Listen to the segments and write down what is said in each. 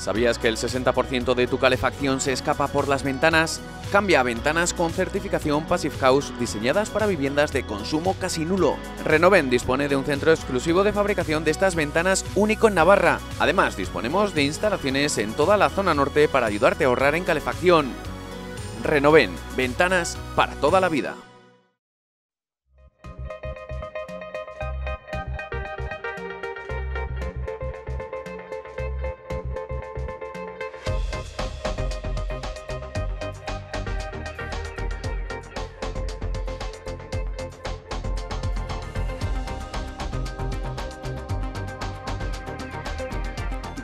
¿Sabías que el 60% de tu calefacción se escapa por las ventanas? Cambia a ventanas con certificación Passive House diseñadas para viviendas de consumo casi nulo. Renoven dispone de un centro exclusivo de fabricación de estas ventanas único en Navarra. Además, disponemos de instalaciones en toda la zona norte para ayudarte a ahorrar en calefacción. Renoven, ventanas para toda la vida.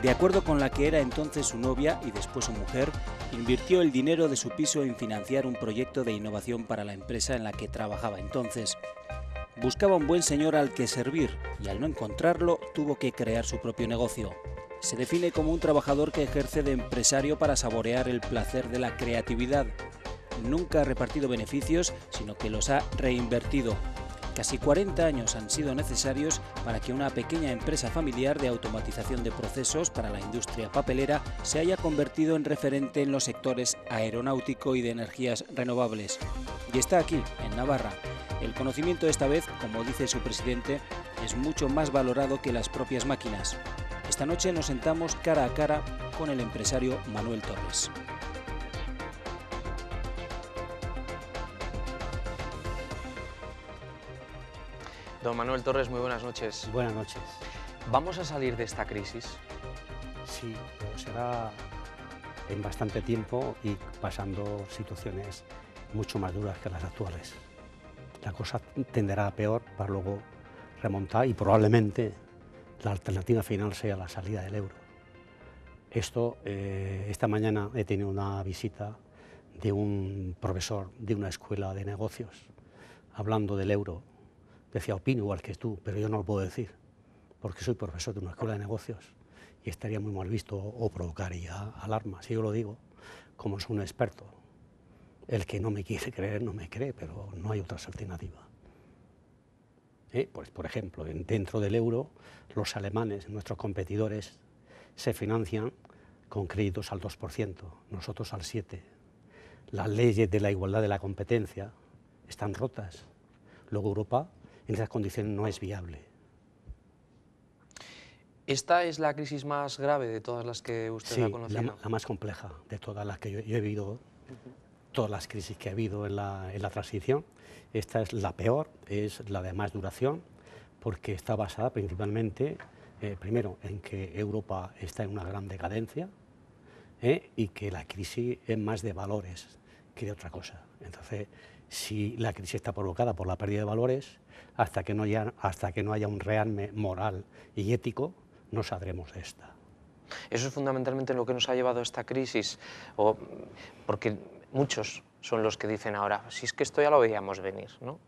De acuerdo con la que era entonces su novia y después su mujer, invirtió el dinero de su piso en financiar un proyecto de innovación para la empresa en la que trabajaba entonces. Buscaba un buen señor al que servir y al no encontrarlo tuvo que crear su propio negocio. Se define como un trabajador que ejerce de empresario para saborear el placer de la creatividad. Nunca ha repartido beneficios, sino que los ha reinvertido. Casi 40 años han sido necesarios para que una pequeña empresa familiar de automatización de procesos para la industria papelera se haya convertido en referente en los sectores aeronáutico y de energías renovables. Y está aquí, en Navarra. El conocimiento esta vez, como dice su presidente, es mucho más valorado que las propias máquinas. Esta noche nos sentamos cara a cara con el empresario Manuel Torres. Don Manuel Torres, muy buenas noches. Buenas noches. ¿Vamos a salir de esta crisis? Sí, pero será en bastante tiempo y pasando situaciones mucho más duras que las actuales. La cosa tenderá a peor para luego remontar y probablemente la alternativa final sea la salida del euro. Esta mañana he tenido una visita de un profesor de una escuela de negocios hablando del euro. Decía, opino igual que tú, pero yo no lo puedo decir, porque soy profesor de una escuela de negocios y estaría muy mal visto o provocaría alarma. Si yo lo digo, como soy un experto, el que no me quiere creer no me cree, pero no hay otra alternativa. Pues, por ejemplo, dentro del euro, los alemanes, nuestros competidores, se financian con créditos al 2%, nosotros al 7%. Las leyes de la igualdad de la competencia están rotas. Luego Europa en esas condiciones no es viable. ¿Esta es la crisis más grave de todas las que usted ha conocido? Sí, la más compleja de todas las que yo he vivido, todas las crisis que ha habido en la transición. Esta es la peor, es la de más duración, porque está basada principalmente, primero, en que Europa está en una gran decadencia y que la crisis es más de valores que de otra cosa. Entonces, si la crisis está provocada por la pérdida de valores, hasta que no haya un rearme moral y ético, no saldremos de esta. Eso es fundamentalmente lo que nos ha llevado a esta crisis, porque muchos son los que dicen ahora, si es que esto ya lo veíamos venir, ¿no?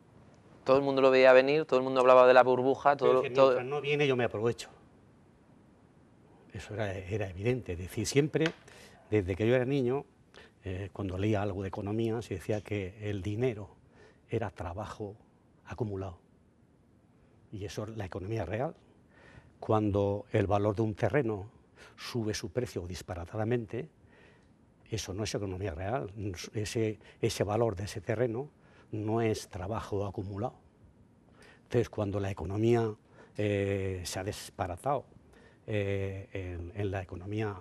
Todo el mundo lo veía venir, todo el mundo hablaba de la burbuja, mientras no viene yo me aprovecho. Eso era evidente, es decir, siempre, desde que yo era niño, cuando leía algo de economía, se decía que el dinero era trabajo acumulado. Y eso es la economía real. Cuando el valor de un terreno sube su precio disparatadamente, eso no es economía real. Ese valor de ese terreno no es trabajo acumulado. Entonces, cuando la economía se ha disparatado en la economía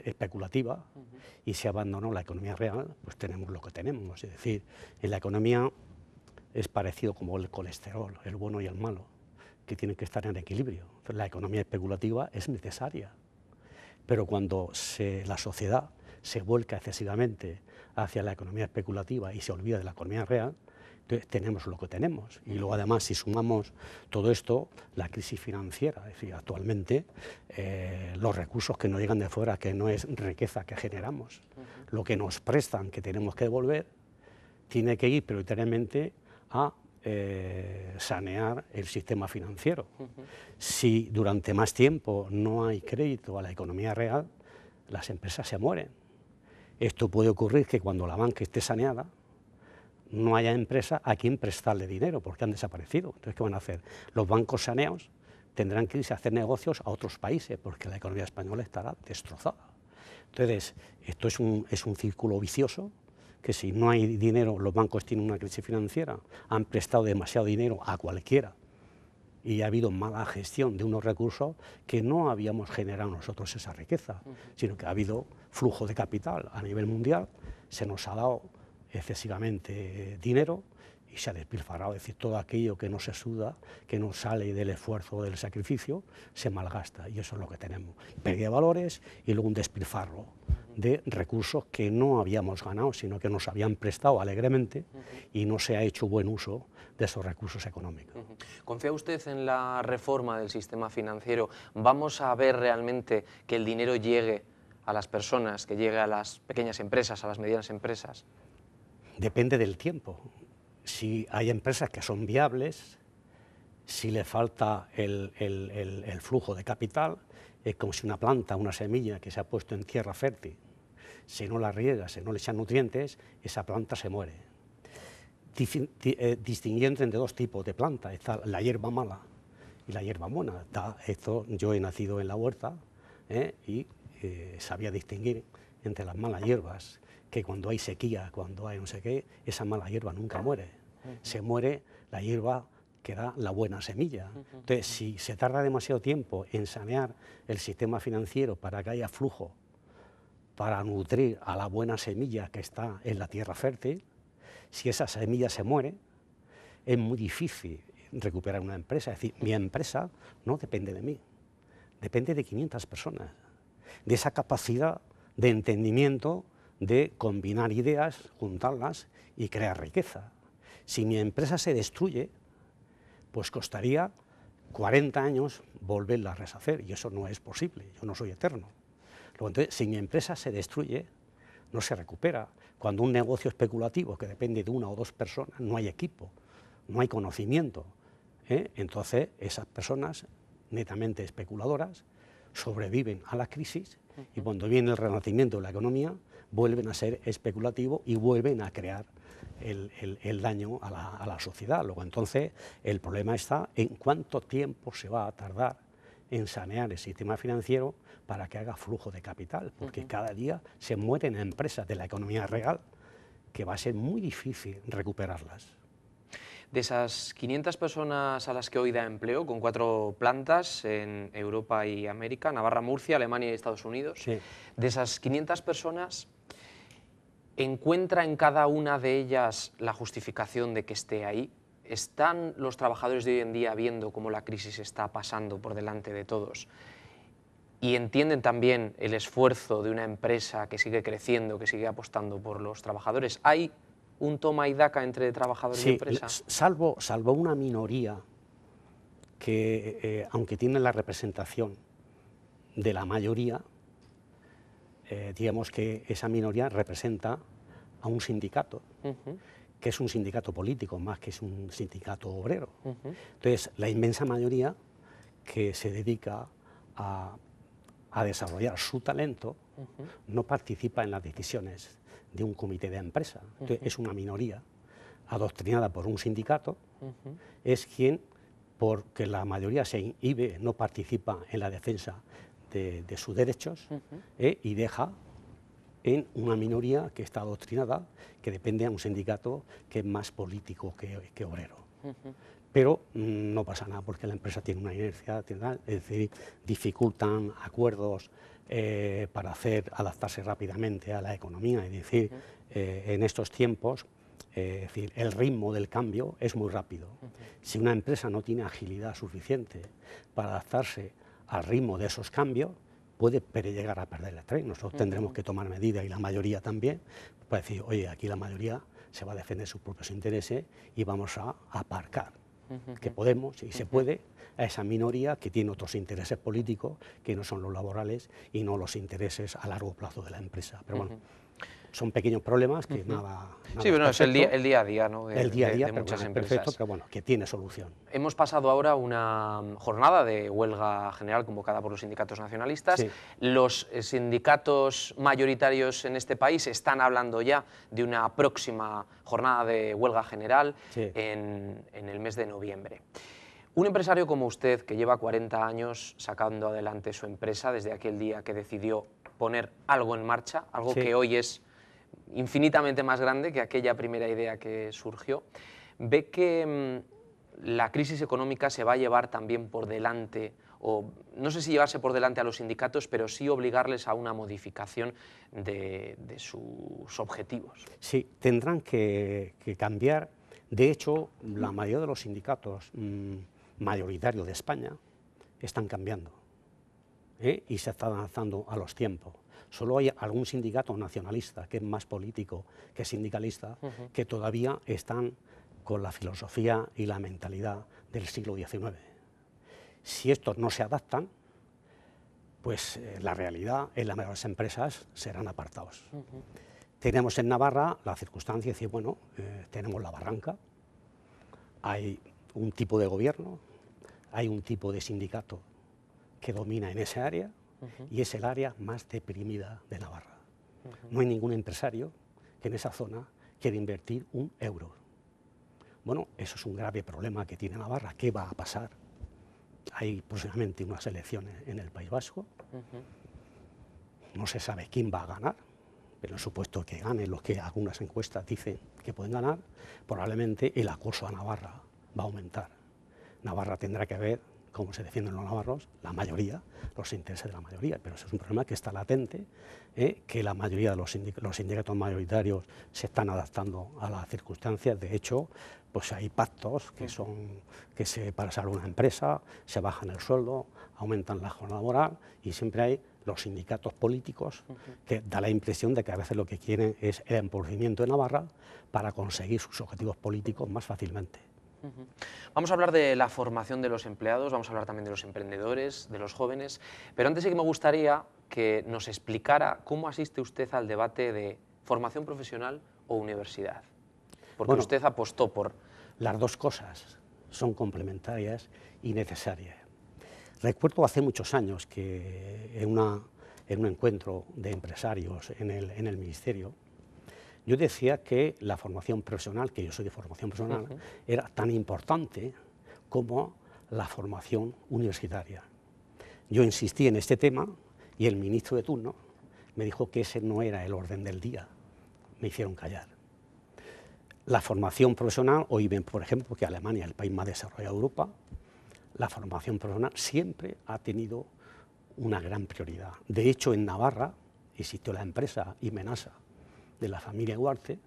especulativa y se abandonó la economía real, pues tenemos lo que tenemos. Es decir, en la economía es parecido como el colesterol, el bueno y el malo, que tienen que estar en equilibrio. Entonces, la economía especulativa es necesaria, pero cuando la sociedad se vuelca excesivamente hacia la economía especulativa y se olvida de la economía real, entonces tenemos lo que tenemos. Y luego, además, si sumamos todo esto, la crisis financiera, es decir, actualmente los recursos que nos llegan de fuera, que no es riqueza que generamos, lo que nos prestan, que tenemos que devolver, tiene que ir prioritariamente a sanear el sistema financiero. Si durante más tiempo no hay crédito a la economía real, las empresas se mueren. Esto puede ocurrir que cuando la banca esté saneada, no haya empresa a quien prestarle dinero, porque han desaparecido. Entonces, ¿qué van a hacer? Los bancos saneados tendrán que irse a hacer negocios a otros países, porque la economía española estará destrozada. Entonces, esto es un círculo vicioso, que si no hay dinero, los bancos tienen una crisis financiera, han prestado demasiado dinero a cualquiera, y ha habido mala gestión de unos recursos que no habíamos generado nosotros esa riqueza, sino que ha habido flujo de capital a nivel mundial, se nos ha dado excesivamente dinero y se ha despilfarrado, es decir, todo aquello que no se suda, que no sale del esfuerzo, del sacrificio, se malgasta, y eso es lo que tenemos, pérdida de valores y luego un despilfarro de recursos que no habíamos ganado, sino que nos habían prestado alegremente y no se ha hecho buen uso de esos recursos económicos. ¿Confía usted en la reforma del sistema financiero? ¿Vamos a ver realmente que el dinero llegue a las personas, que llegue a las pequeñas empresas, a las medianas empresas? Depende del tiempo. Si hay empresas que son viables, si le falta el flujo de capital, es como si una planta, una semilla que se ha puesto en tierra fértil, si no la riega, si no le echan nutrientes, esa planta se muere. Distinguiendo entre dos tipos de plantas, está la hierba mala y la hierba buena. Yo he nacido en la huerta y sabía distinguir entre las malas hierbas, que cuando hay sequía, cuando hay no sé qué, esa mala hierba nunca muere. Se muere la hierba que da la buena semilla. Entonces, si se tarda demasiado tiempo en sanear el sistema financiero para que haya flujo, para nutrir a la buena semilla que está en la tierra fértil, si esa semilla se muere, es muy difícil recuperar una empresa. Es decir, mi empresa no depende de mí, depende de 500 personas, de esa capacidad de entendimiento de combinar ideas, juntarlas y crear riqueza. Si mi empresa se destruye, pues costaría 40 años volverla a reshacer, y eso no es posible, yo no soy eterno. Luego, entonces, si mi empresa se destruye, no se recupera. Cuando un negocio especulativo que depende de una o dos personas, no hay equipo, no hay conocimiento, entonces esas personas netamente especuladoras sobreviven a la crisis y cuando viene el renacimiento de la economía vuelven a ser especulativos y vuelven a crear el daño a la sociedad. Luego, entonces, el problema está en cuánto tiempo se va a tardar en sanear el sistema financiero para que haga flujo de capital, porque cada día se mueren empresas de la economía real que va a ser muy difícil recuperarlas. De esas 500 personas a las que hoy da empleo, con 4 plantas en Europa y América, Navarra, Murcia, Alemania y Estados Unidos, Sí. de esas 500 personas, ¿encuentra en cada una de ellas la justificación de que esté ahí? ¿Están los trabajadores de hoy en día viendo cómo la crisis está pasando por delante de todos? ¿Y entienden también el esfuerzo de una empresa que sigue creciendo, que sigue apostando por los trabajadores? ¿Hay un toma y daca entre trabajadores y empresa? Salvo una minoría que, aunque tiene la representación de la mayoría, digamos que esa minoría representa a un sindicato, que es un sindicato político más que es un sindicato obrero. Entonces, la inmensa mayoría que se dedica a desarrollar su talento no participa en las decisiones de un comité de empresa. Entonces, es una minoría adoctrinada por un sindicato, es quien, porque la mayoría se inhibe, no participa en la defensa de sus derechos y deja en una minoría que está adoctrinada, que depende de un sindicato que es más político que obrero. Pero no pasa nada porque la empresa tiene una inercia, es decir, dificultan acuerdos para adaptarse rápidamente a la economía. Es decir, en estos tiempos, el ritmo del cambio es muy rápido. Si una empresa no tiene agilidad suficiente para adaptarse al ritmo de esos cambios, puede llegar a perder el tren. Nosotros tendremos que tomar medidas, y la mayoría también, para decir, oye, aquí la mayoría se va a defender sus propios intereses y vamos a aparcar, que podemos y se puede, a esa minoría que tiene otros intereses políticos que no son los laborales y no los intereses a largo plazo de la empresa. Pero bueno, son pequeños problemas que nada sí, bueno, es es el día a día, ¿no? El día a día, de muchas bueno, empresas. perfecto, pero bueno, que tiene solución. Hemos pasado ahora una jornada de huelga general convocada por los sindicatos nacionalistas. Sí. Los sindicatos mayoritarios en este país están hablando ya de una próxima jornada de huelga general en el mes de noviembre. Un empresario como usted, que lleva 40 años sacando adelante su empresa desde aquel día que decidió poner algo en marcha, algo Sí. que hoy es infinitamente más grande que aquella primera idea que surgió. ¿Ve que la crisis económica se va a llevar también por delante, o no sé si llevarse por delante a los sindicatos, pero sí obligarles a una modificación de sus objetivos? Sí, tendrán que cambiar. De hecho, la mayoría de los sindicatos mayoritarios de España están cambiando, y se están adaptando a los tiempos. Solo hay algún sindicato nacionalista, que es más político que sindicalista, que todavía están con la filosofía y la mentalidad del siglo XIX. Si estos no se adaptan, pues la realidad en las mayores empresas serán apartados. Tenemos en Navarra la circunstancia de decir, bueno, tenemos la barranca, hay un tipo de gobierno, hay un tipo de sindicato que domina en esa área, y es el área más deprimida de Navarra. No hay ningún empresario que en esa zona quiera invertir un euro. Bueno, eso es un grave problema que tiene Navarra. ¿Qué va a pasar? Hay próximamente unas elecciones en el País Vasco. No se sabe quién va a ganar, pero en supuesto que ganen los que algunas encuestas dicen que pueden ganar, probablemente el acoso a Navarra va a aumentar. Navarra tendrá que ver cómo se defienden los navarros, la mayoría, los intereses de la mayoría, pero eso es un problema que está latente, que la mayoría de los sindicatos mayoritarios se están adaptando a las circunstancias. De hecho, pues hay pactos para salvar una empresa, se bajan el sueldo, aumentan la jornada laboral, y siempre hay los sindicatos políticos que da la impresión de que a veces lo que quieren es el empobrecimiento de Navarra para conseguir sus objetivos políticos más fácilmente. Vamos a hablar de la formación de los empleados, vamos a hablar también de los emprendedores, de los jóvenes, pero antes sí que me gustaría que nos explicara cómo asiste usted al debate de formación profesional o universidad, porque bueno, usted apostó por... Las dos cosas son complementarias y necesarias. Recuerdo hace muchos años que en un encuentro de empresarios en el Ministerio, yo decía que la formación profesional, que yo soy de formación profesional, era tan importante como la formación universitaria. Yo insistí en este tema y el ministro de turno me dijo que ese no era el orden del día. Me hicieron callar. La formación profesional, hoy ven, por ejemplo, que Alemania es el país más desarrollado de Europa, la formación profesional siempre ha tenido una gran prioridad. De hecho, en Navarra existió la empresa Imenasa, de la familia Duarte,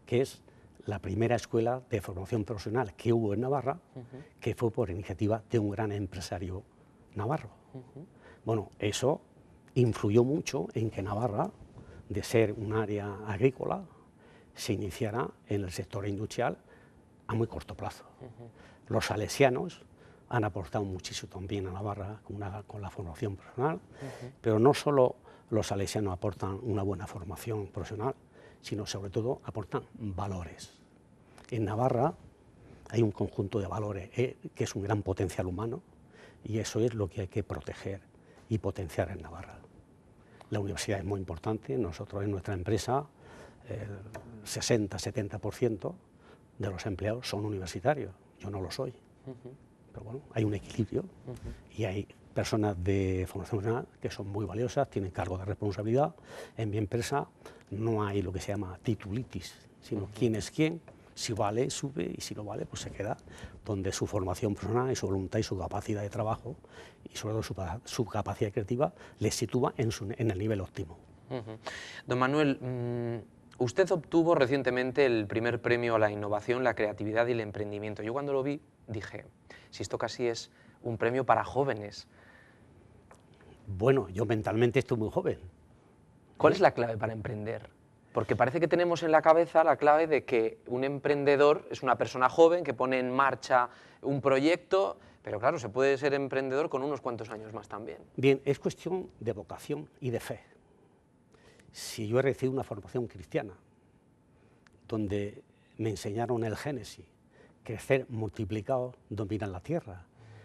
que es la primera escuela de formación profesional que hubo en Navarra, que fue por iniciativa de un gran empresario navarro. Bueno, eso influyó mucho en que Navarra, de ser un área agrícola, se iniciara en el sector industrial a muy corto plazo. Los salesianos han aportado muchísimo también a Navarra con la formación profesional, pero no solo los salesianos aportan una buena formación profesional, sino sobre todo aportan valores. En Navarra hay un conjunto de valores que es un gran potencial humano, y eso es lo que hay que proteger y potenciar en Navarra. La universidad es muy importante. Nosotros en nuestra empresa el 60-70% de los empleados son universitarios. Yo no lo soy, pero bueno, hay un equilibrio y hay personas de formación profesional que son muy valiosas, tienen cargo de responsabilidad. En mi empresa no hay lo que se llama titulitis, sino quién es quién. Si vale, sube, y si no vale, pues se queda donde su formación profesional y su voluntad y su capacidad de trabajo y sobre todo su capacidad creativa les sitúa en el nivel óptimo. Don Manuel, usted obtuvo recientemente el primer premio a la innovación, la creatividad y el emprendimiento. Yo cuando lo vi dije, si esto casi es un premio para jóvenes. Bueno, yo mentalmente estoy muy joven. ¿Cuál es la clave para emprender? Porque parece que tenemos en la cabeza la clave de que un emprendedor es una persona joven que pone en marcha un proyecto, pero claro, se puede ser emprendedor con unos cuantos años más también. Bien, es cuestión de vocación y de fe. Si yo he recibido una formación cristiana, donde me enseñaron el Génesis, crecer, multiplicado, dominar la tierra.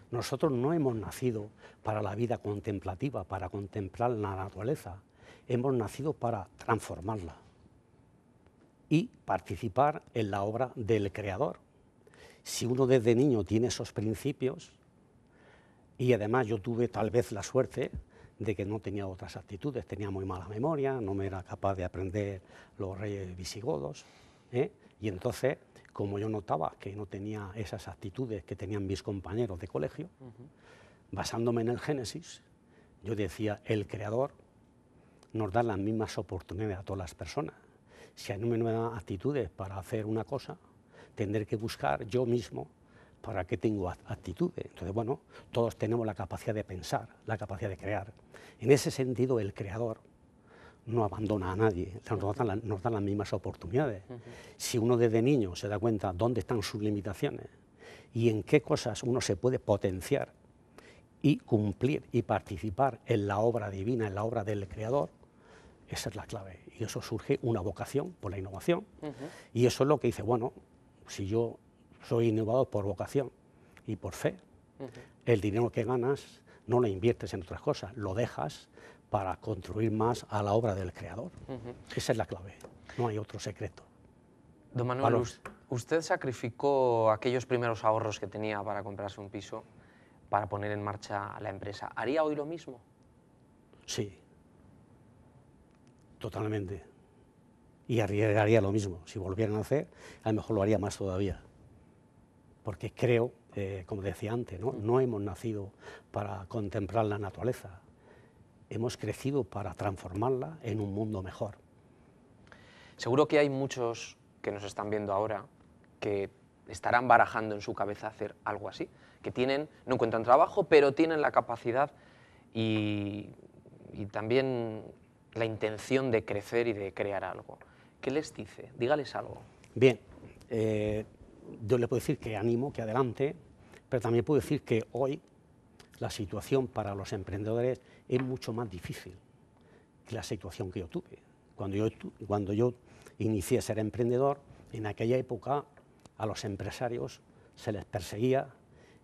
Nosotros no hemos nacido para la vida contemplativa, para contemplar la naturaleza. Hemos nacido para transformarla y participar en la obra del Creador. Si uno desde niño tiene esos principios, y además yo tuve tal vez la suerte de que no tenía otras actitudes, tenía muy mala memoria, no me era capaz de aprender los reyes visigodos, y entonces, como yo notaba que no tenía esas actitudes que tenían mis compañeros de colegio, basándome en el Génesis, yo decía, el Creador nos da las mismas oportunidades a todas las personas. Si a mí no me dan actitudes para hacer una cosa, tendré que buscar yo mismo para qué tengo actitudes. Entonces, bueno, todos tenemos la capacidad de pensar, la capacidad de crear. En ese sentido, el Creador no abandona a nadie, nos da las mismas oportunidades. Si uno desde niño se da cuenta dónde están sus limitaciones y en qué cosas uno se puede potenciar y cumplir y participar en la obra divina, en la obra del Creador, esa es la clave. Y eso surge una vocación por la innovación. Y eso es lo que dice, bueno, si yo soy innovador por vocación y por fe, el dinero que ganas no lo inviertes en otras cosas, lo dejas para construir más a la obra del Creador. Esa es la clave, no hay otro secreto. Don Manuel, ¿usted sacrificó aquellos primeros ahorros que tenía para comprarse un piso para poner en marcha la empresa? ¿Haría hoy lo mismo? Sí, totalmente. Y haría lo mismo. Si volvieran a hacer, a lo mejor lo haría más todavía. Porque creo, como decía antes, no hemos nacido para contemplar la naturaleza. Hemos crecido para transformarla en un mundo mejor. Seguro que hay muchos que nos están viendo ahora que estarán barajando en su cabeza hacer algo así, que no encuentran trabajo, pero tienen la capacidad y también la intención de crecer y de crear algo. ¿Qué les dice? Dígales algo. Bien, yo le puedo decir que animo, que adelante, pero también puedo decir que hoy la situación para los emprendedores es mucho más difícil que la situación que yo tuve. Cuando yo inicié a ser emprendedor, en aquella época a los empresarios se les perseguía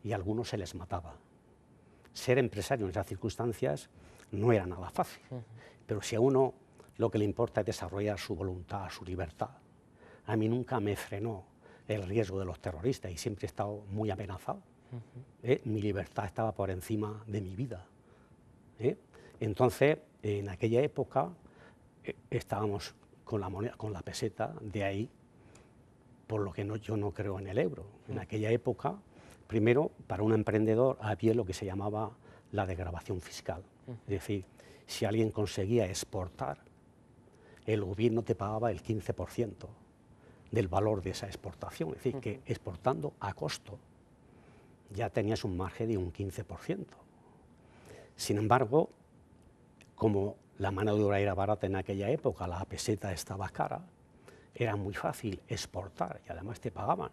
y a algunos se les mataba. Ser empresario en esas circunstancias no era nada fácil, pero si a uno lo que le importa es desarrollar su voluntad, su libertad, a mí nunca me frenó el riesgo de los terroristas y siempre he estado muy amenazado. Mi libertad estaba por encima de mi vida. Entonces, en aquella época estábamos con la moneda, con la peseta, de ahí, por lo que yo no creo en el euro. En aquella época, primero, para un emprendedor había lo que se llamaba la desgravación fiscal. Es decir, si alguien conseguía exportar, el gobierno te pagaba el 15% del valor de esa exportación. Es decir, que exportando a costo ya tenías un margen de un 15%. Sin embargo, como la mano de obra era barata en aquella época, la peseta estaba cara, era muy fácil exportar y además te pagaban.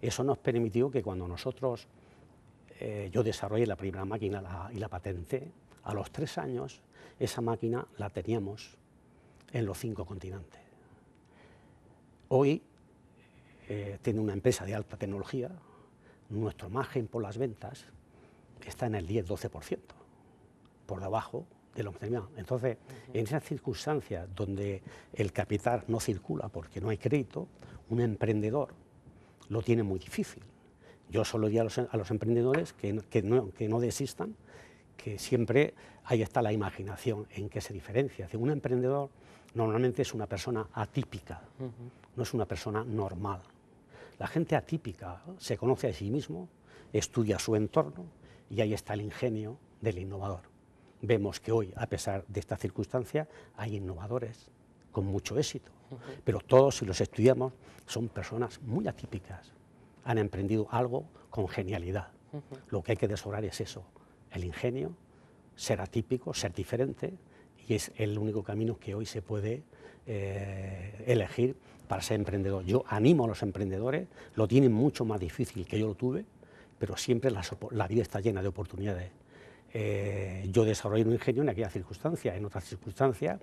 Eso nos permitió que cuando nosotros, yo desarrollé la primera máquina y la patenté, a los 3 años esa máquina la teníamos en los 5 continentes. Hoy tiene una empresa de alta tecnología, nuestro margen por las ventas está en el 10-12%, por debajo de lo que tenía. Entonces, en esas circunstancias donde el capital no circula porque no hay crédito, un emprendedor lo tiene muy difícil. Yo solo diría a los emprendedores que no desistan, que siempre ahí está la imaginación en que se diferencia. Es decir, un emprendedor normalmente es una persona atípica, no es una persona normal. La gente atípica se conoce a sí mismo, estudia su entorno y ahí está el ingenio del innovador. Vemos que hoy, a pesar de esta circunstancia, hay innovadores con mucho éxito, pero todos, si los estudiamos, son personas muy atípicas. Han emprendido algo con genialidad. Lo que hay que desarrollar es eso, el ingenio, ser atípico, ser diferente, y es el único camino que hoy se puede elegir para ser emprendedor. Yo animo a los emprendedores, lo tienen mucho más difícil que yo lo tuve, pero siempre la vida está llena de oportunidades. Yo desarrollé un ingenio en aquella circunstancia. En otras circunstancias,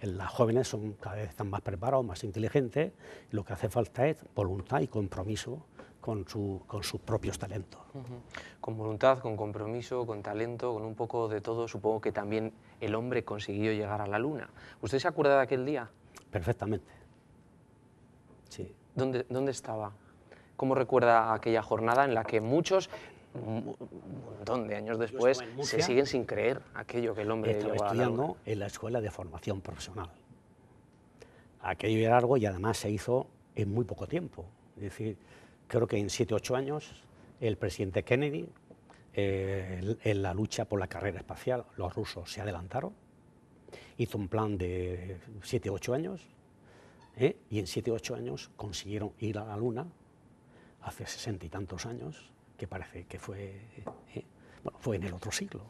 las jóvenes cada vez están más preparados, más inteligentes. Lo que hace falta es voluntad y compromiso con sus propios talentos. Con voluntad, con compromiso, con talento, con un poco de todo. Supongo que también el hombre consiguió llegar a la luna. ¿Usted se acuerda de aquel día? Perfectamente. Sí. ¿Dónde estaba? ¿Cómo recuerda aquella jornada en la que muchos un montón de años después se siguen sin creer aquello que el hombre estaba llegó a la estudiando luna. en la Escuela de Formación Profesional. Aquello era algo y además se hizo en muy poco tiempo. Es decir, creo que en 7 o 8 años el presidente Kennedy, en la lucha por la carrera espacial, los rusos se adelantaron, hizo un plan de 7 o 8 años, y en 7 o 8 años consiguieron ir a la Luna hace 60 y tantos años, que parece que fue, bueno, fue en el otro siglo.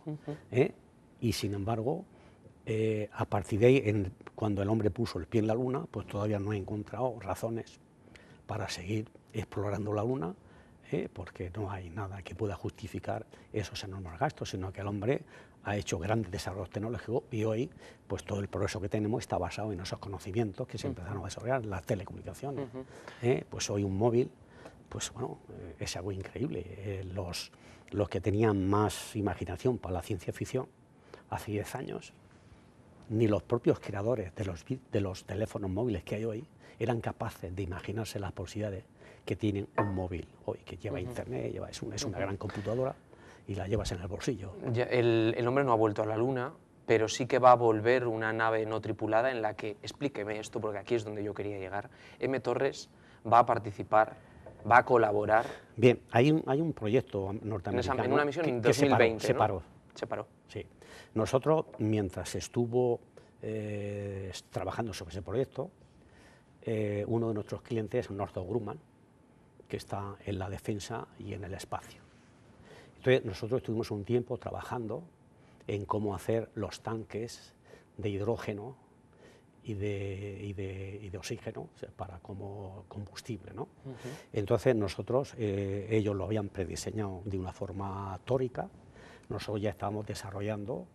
Y sin embargo, a partir de ahí, cuando el hombre puso el pie en la Luna, pues todavía no he encontrado razones para seguir explorando la Luna, porque no hay nada que pueda justificar esos enormes gastos, sino que el hombre ha hecho grandes desarrollos tecnológicos y hoy pues todo el progreso que tenemos está basado en esos conocimientos que se empezaron a desarrollar, las telecomunicaciones. Pues hoy un móvil, pues bueno, es algo increíble. Los que tenían más imaginación para la ciencia ficción hace 10 años, ni los propios creadores de los teléfonos móviles que hay hoy eran capaces de imaginarse las posibilidades que tienen un móvil hoy, que lleva internet, es una gran computadora y la llevas en el bolsillo. Ya, el hombre no ha vuelto a la Luna, pero sí que va a volver una nave no tripulada en la que, explíqueme esto, porque aquí es donde yo quería llegar, M. Torres va a participar, va a colaborar. Bien, hay un proyecto norteamericano en una misión en que 2020, se paró. Se paró. Sí. Nosotros, mientras estuvo trabajando sobre ese proyecto, uno de nuestros clientes es Northrop Grumman, que está en la defensa y en el espacio. Entonces, nosotros estuvimos un tiempo trabajando en cómo hacer los tanques de hidrógeno y de oxígeno, o sea, para como combustible, ¿no? Entonces, nosotros, ellos lo habían prediseñado de una forma tórica, nosotros ya estábamos desarrollando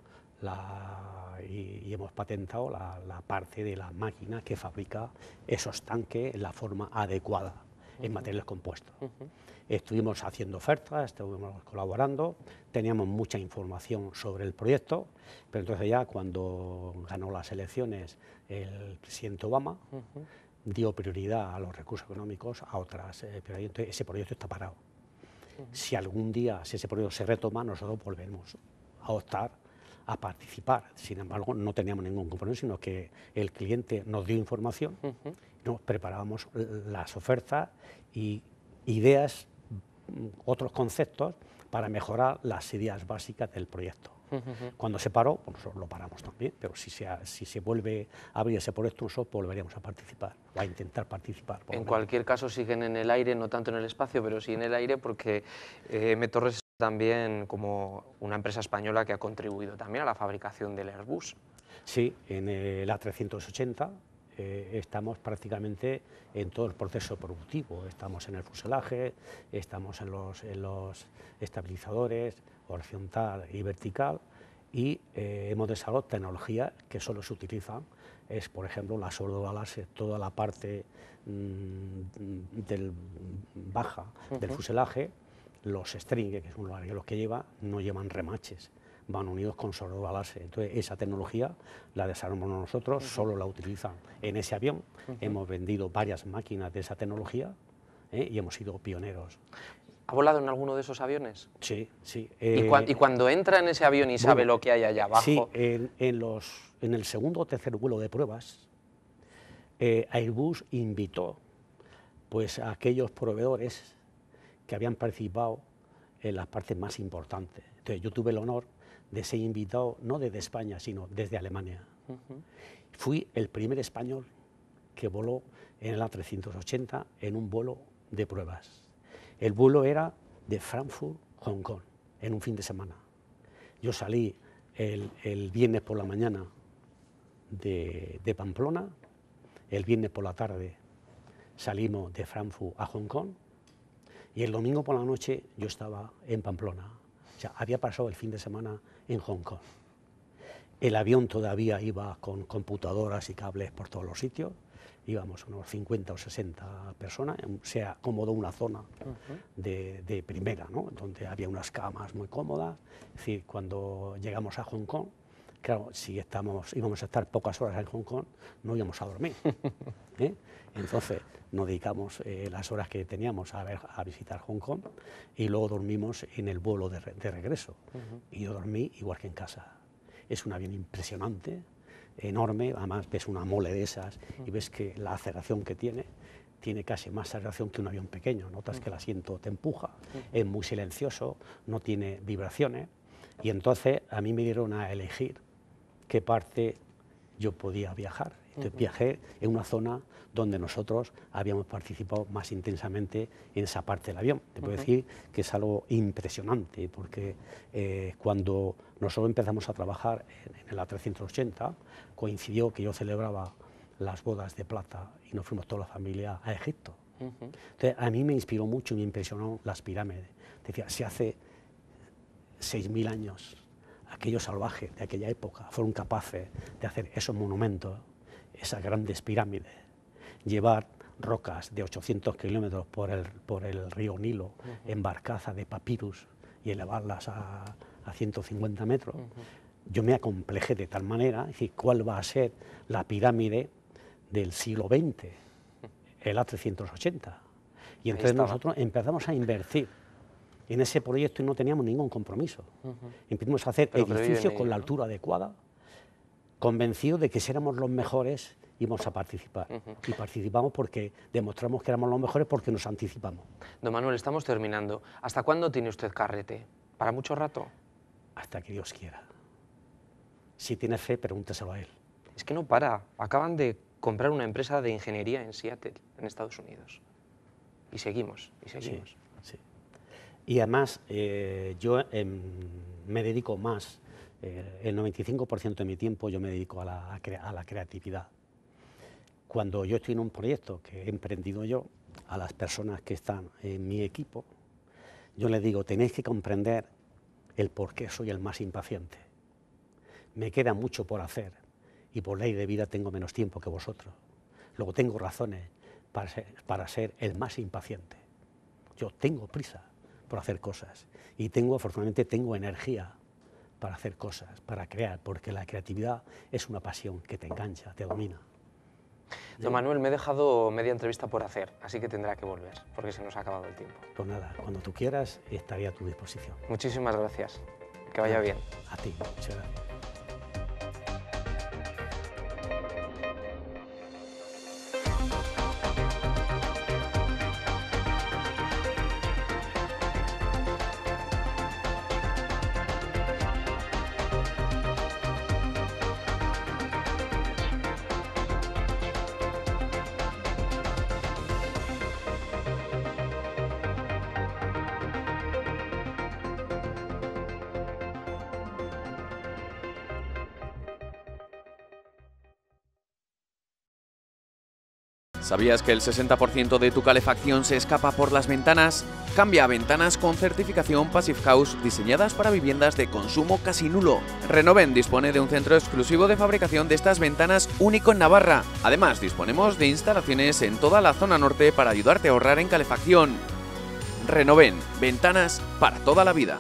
y hemos patentado la parte de la máquina que fabrica esos tanques en la forma adecuada, en materiales compuestos. Estuvimos haciendo ofertas, estuvimos colaborando, teníamos mucha información sobre el proyecto, pero entonces ya cuando ganó las elecciones el presidente Obama, dio prioridad a los recursos económicos a otras prioridades. Ese proyecto está parado. Si algún día ese proyecto se retoma, nosotros volveremos a optar a participar. Sin embargo, no teníamos ningún compromiso, sino que el cliente nos dio información, nos preparábamos las ofertas y ideas, otros conceptos para mejorar las ideas básicas del proyecto. Cuando se paró, pues nosotros lo paramos también, pero si se vuelve a abrir ese proyecto, nosotros volveríamos a participar, o a intentar participar. En cualquier caso siguen en el aire, no tanto en el espacio, pero sí en el aire, porque M. Torres también como una empresa española que ha contribuido también a la fabricación del Airbus. Sí, en el A380 estamos prácticamente en todo el proceso productivo, estamos en el fuselaje, estamos en los estabilizadores horizontal y vertical y hemos desarrollado tecnología que solo se utiliza, es por ejemplo la soldadura láser, toda la parte baja del fuselaje. Los string, que son los que lleva, no llevan remaches, van unidos con soldadura láser. Entonces, esa tecnología la desarrollamos nosotros, solo la utilizan en ese avión. Hemos vendido varias máquinas de esa tecnología y hemos sido pioneros. ¿Ha volado en alguno de esos aviones? Sí, sí. ¿Y cuando entra en ese avión y sabe lo que hay allá abajo? Sí, en el segundo o tercer vuelo de pruebas, Airbus invitó pues, a aquellos proveedores que habían participado en las partes más importantes. Entonces yo tuve el honor de ser invitado, no desde España, sino desde Alemania. Fui el primer español que voló en el A380 en un vuelo de pruebas. El vuelo era de Frankfurt, Hong Kong, en un fin de semana. Yo salí el viernes por la mañana de Pamplona, el viernes por la tarde salimos de Frankfurt a Hong Kong, y el domingo por la noche yo estaba en Pamplona. O sea, había pasado el fin de semana en Hong Kong. El avión todavía iba con computadoras y cables por todos los sitios. Íbamos unos 50 o 60 personas. Se acomodó una zona de primera, ¿no? Donde había unas camas muy cómodas. Es decir, cuando llegamos a Hong Kong, claro, si íbamos a estar pocas horas en Hong Kong, no íbamos a dormir. Entonces nos dedicamos las horas que teníamos a visitar Hong Kong y luego dormimos en el vuelo de regreso. Y yo dormí igual que en casa. Es un avión impresionante, enorme, además ves una mole de esas y ves que la aceleración que tiene casi más aceleración que un avión pequeño. Notas que el asiento te empuja, es muy silencioso, no tiene vibraciones. Y entonces a mí me dieron a elegir qué parte yo podía viajar. Entonces viajé en una zona donde nosotros habíamos participado más intensamente en esa parte del avión. Te puedo decir que es algo impresionante, porque cuando nosotros empezamos a trabajar en el A380, coincidió que yo celebraba las bodas de plata y nos fuimos toda la familia a Egipto. Entonces a mí me inspiró mucho y me impresionó las pirámides. Decía, si hace 6.000 años aquellos salvajes de aquella época fueron capaces de hacer esos monumentos, esas grandes pirámides, llevar rocas de 800 kilómetros por el río Nilo en barcaza de papirus y elevarlas a 150 metros, yo me acomplejé de tal manera, es decir, cuál va a ser la pirámide del siglo XX, el A380. Y entonces nosotros empezamos a invertir en ese proyecto y no teníamos ningún compromiso. Empezamos a hacer edificios con la altura adecuada, convencidos de que si éramos los mejores íbamos a participar. Y participamos porque demostramos que éramos los mejores porque nos anticipamos. Don Manuel, estamos terminando. ¿Hasta cuándo tiene usted carrete? ¿Para mucho rato? Hasta que Dios quiera. Si tiene fe, pregúnteselo a él. Es que no para. Acaban de comprar una empresa de ingeniería en Seattle, en Estados Unidos. Y seguimos, y seguimos. Sí, sí. Y además, yo me dedico más, el 95% de mi tiempo yo me dedico a la creatividad. Cuando yo estoy en un proyecto que he emprendido yo, a las personas que están en mi equipo, yo les digo, tenéis que comprender el por qué soy el más impaciente. Me queda mucho por hacer y por ley de vida tengo menos tiempo que vosotros. Luego tengo razones para ser el más impaciente. Yo tengo prisa por hacer cosas y afortunadamente tengo energía para hacer cosas, para crear, porque la creatividad es una pasión que te engancha, te domina. Don Manuel, me he dejado media entrevista por hacer, así que tendrá que volver, porque se nos ha acabado el tiempo. Pues nada, cuando tú quieras, estaré a tu disposición. Muchísimas gracias. Que vaya bien. A ti, muchas gracias. ¿Sabías que el 60% de tu calefacción se escapa por las ventanas? Cambia a ventanas con certificación Passive House diseñadas para viviendas de consumo casi nulo. Renoven dispone de un centro exclusivo de fabricación de estas ventanas único en Navarra. Además, disponemos de instalaciones en toda la zona norte para ayudarte a ahorrar en calefacción. Renoven, ventanas para toda la vida.